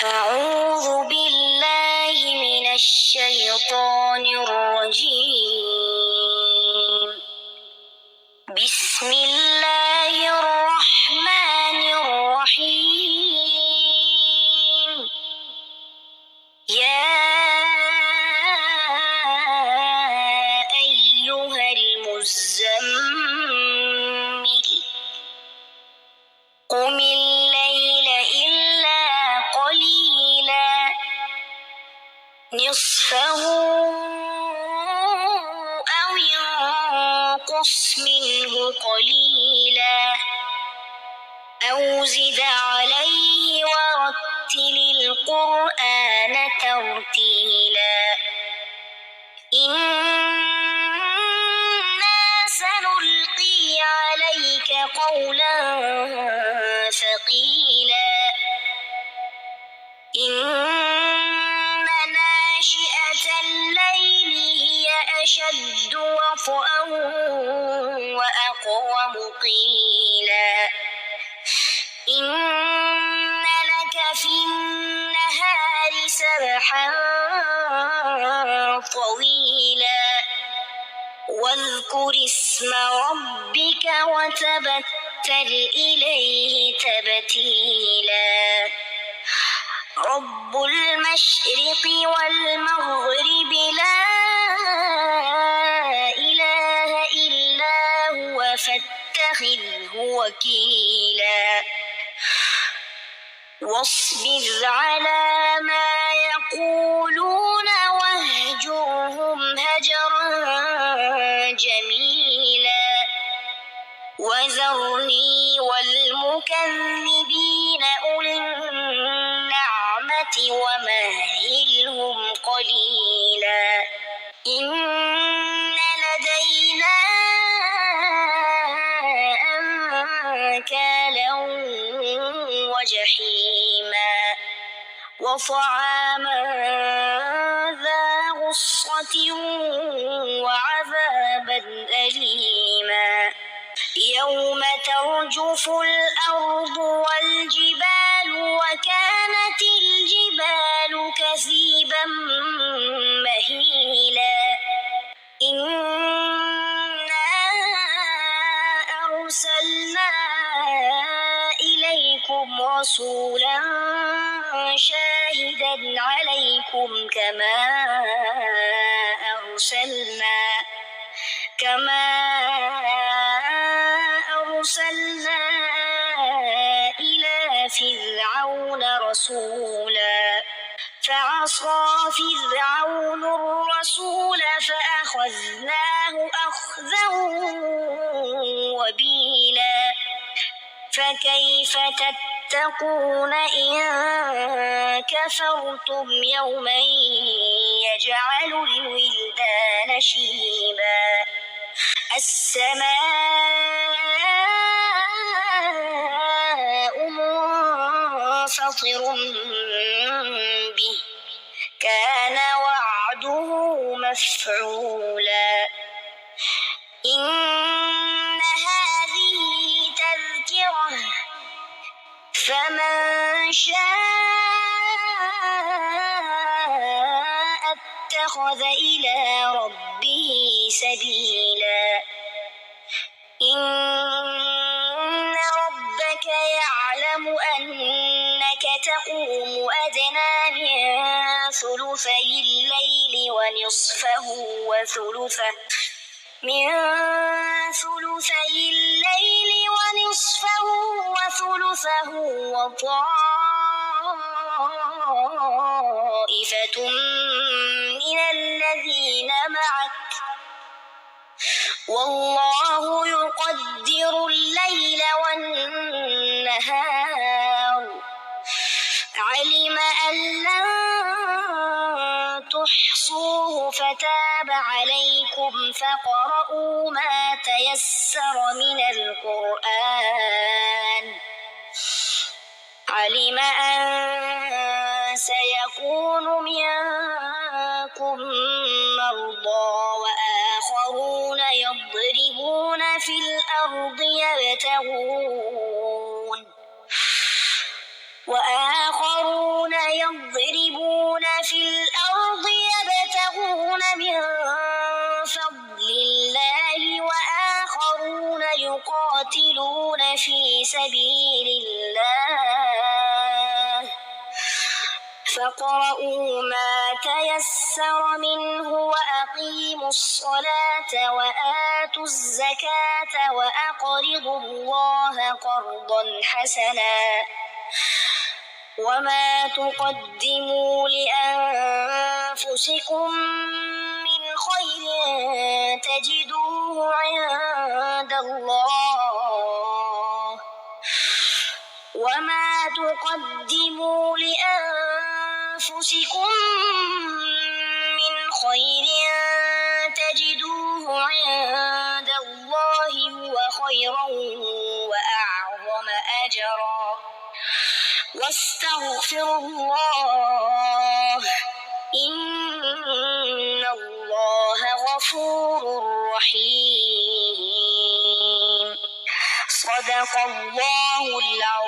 أعوذ بالله من الشيطان الرجيم. بسم الله الرحمن الرحيم. يا أيها المزمل قم الليل إلا قليلا نصفه أو انقص منه قليلا أو زد عليه ورتل القرآن ترتيلا إنا سنلقي عليك قولا ثقيلا إن ناشئة الليل هي أشد وطئا وأقوم قيلا إن لك في النهار سبحا طويلا واذكر اسم ربك وتبتل إليه تبتيلا رب المشرق والمغرب لا إله إلا هو فاتخذه وكيلا واصبر على ما يقولون واهجرهم هجرا جميلا وذرني والمكذبين أولي النعمة ومهلهم قليلا إن لدينا أنكالا وجحيما وطعاما ذا غصة وعذابا أليما يوم ترجف الأرض والجبال وكانت الجبال كثيبا مهيلا إنا أرسلنا إليكم رسولا شاهدا عليكم كما أرسلنا إلى فرعون رسولا فعصى فرعون الرسول فأخذناه أخذا وبيلا فكيف تتقون إن كفرتم يوما يجعل الولدان شيبا السماء منفطر به كان وعده مفعولا إن هذه تذكرة فمن شاء اتخذ إلى ربه سبيلا إن ربك يعلم أنك تقوم أدنى من ثلثي الليل ونصفه وثلثه وطائفة من الذين معك والله يقدر الليل والنهار علم أن لن تحصوه فتاب عليكم فاقرؤوا ما تيسر من القرآن علم أن سيكون منكم مرضى وآخرون يضربون في الأرض يبتغون وآخرون سبيل الله فاقرؤوا ما تيسر منه وأقيموا الصلاة وآتوا الزكاة وأقرضوا الله قرضا حسنا وما تقدموا لأنفسكم من خير تجدوه عند الله وما تقدموا لأنفسكم من خير تجدوه عند الله هو خيرا وأعظم أجرا واستغفروا الله إن الله غفور رحيم صدق الله العظيم.